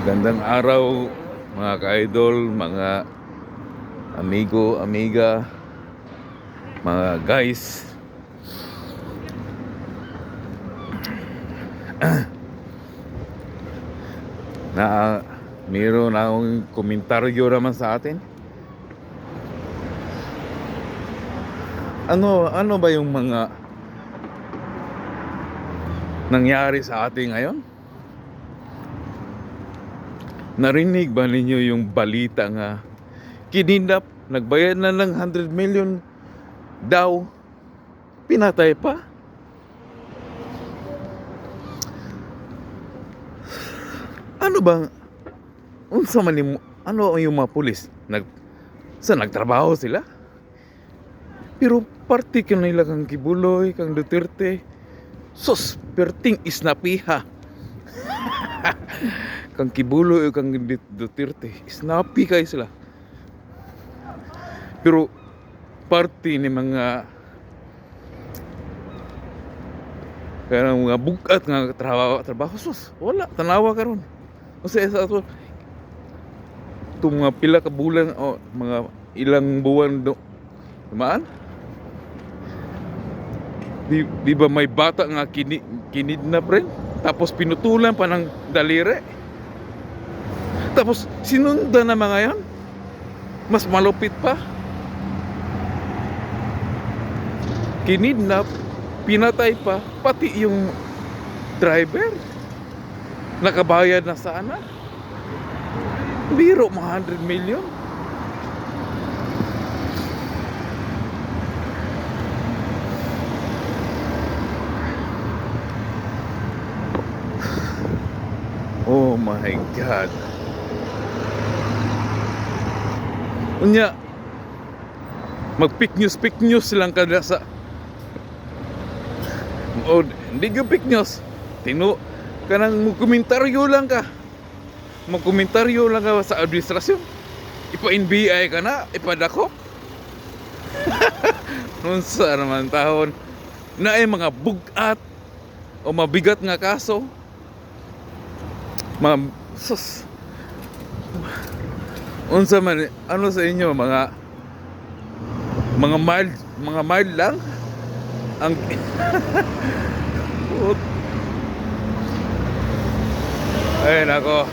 Gandang araw mga ka-idol, mga amigo, amiga, mga guys. Na mayroon akong komentaryo naman sa atin. Ano ba yung mga nangyari sa atin ngayon? Narinig ba ninyo yung balita nga kinidnap, nagbayad na ng 100 million daw, pinatay pa? Ano bang unsa man ano yung mga pulis nagtrabaho sila? Pero parte ka nila kang Kibuloy, kang Duterte, sus, perting isnapiha. Kang Kibuloy o kang Duterte, snappy kayo sila. Pero parte ni mga kaya mga bugat nga trabaho sus, wala, tanawa karon. Kasi sa ato itong mga pila ka bulan o mga ilang buwan dumaan, di ba may bata nga kinidnap rin, tapos pinutulan pa ng daliri, tapos sinundan na mga yan, mas malupit pa, kinidnap, pinatay pa, pati yung driver nakabayad na sana. Biro mga 100 million. Oh my God. Unya, mag-pick news lang kada sa hindi ko pick news. Kanang magkomentaryo lang ka. Magkomentaryo lang ka sa administrasyon. Ipa-NBI ka na, ipadakop. Nunsa naman tahon na ay mga bugat o mabigat nga kaso. Sus. Unsa man, ano sa inyo, mga mild lang ang ay nako.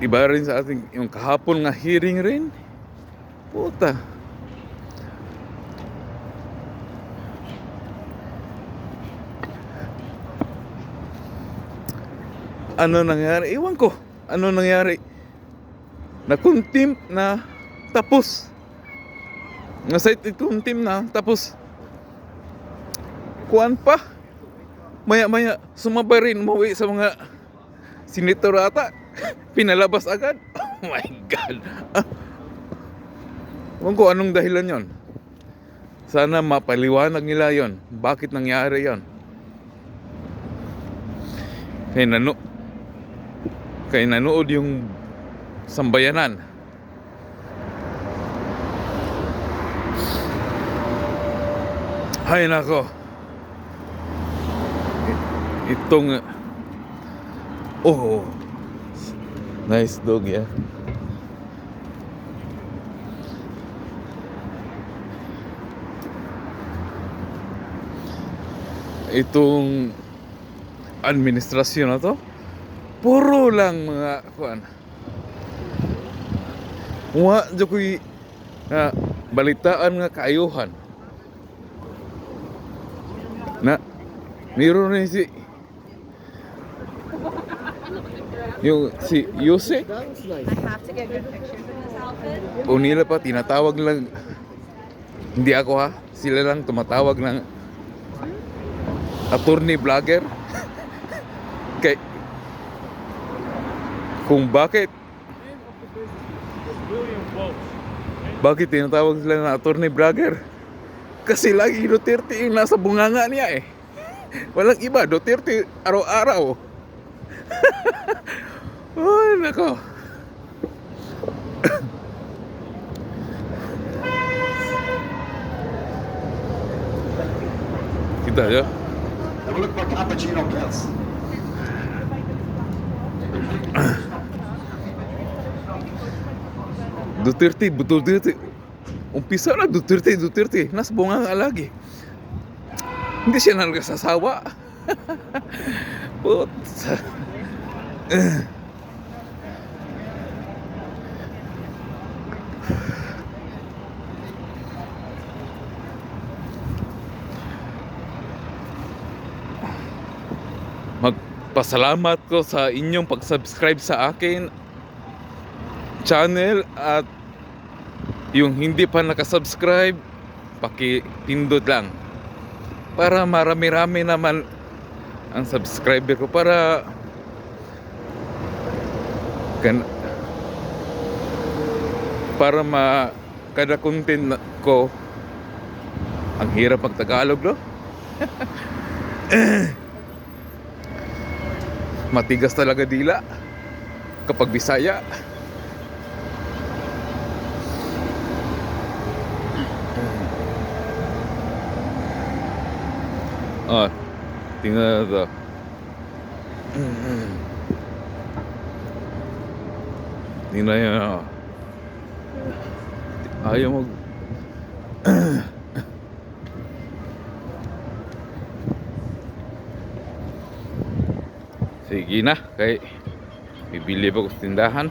Iba rin sa ating yung kahapon nga hearing rin. Puta. Ano nangyari? Iwan ko. Ano nangyari? Nakuntim na tapos. Nga-site ikuntim na tapos. Kuan pa. Maya-maya sumabay rin, umuwi sa mga senator ata. Pinalabas agad. Oh my God. Iwan ko anong dahilan yon. Sana mapaliwanag nila yon. Bakit nangyari yon? Kaya nanood yung sambayanan. Hay nako. Itong oh, nice dog ya. Itong administrasyon na to, puro lang mga kuan. Wa jo koy balitaan nga kaayuhan. Na mayroon rin si Yose. O nila pa tinatawag lang, hindi ako ha, sila lang tumatawag ng attorney vlogger. Kay kung bakit tinatawag sila ng attorney vlogger? Kasi lagi Duterte yung nasa bunganga niya eh. Walang iba, Duterte araw-araw. Ay nako. Kita ya. Have a look for cappuccino, please. Duterte, betul Duterte. Umpisa na Duterte. Nas bunga nga lagi. Hindi siya nagsasawa. Putz. Magpasalamat ko sa inyong pag-subscribe sa akin channel, at yung hindi pa nakasubscribe, pakipindot lang para marami-rami naman ang subscriber ko, para kada content ko. Ang hirap mag-Tagalog, no? Matigas talaga dila kapag Bisaya. Tingnan ito. Tingnan nyo. Ayaw mag... Sige na, kay bibili pa ko sa tindahan.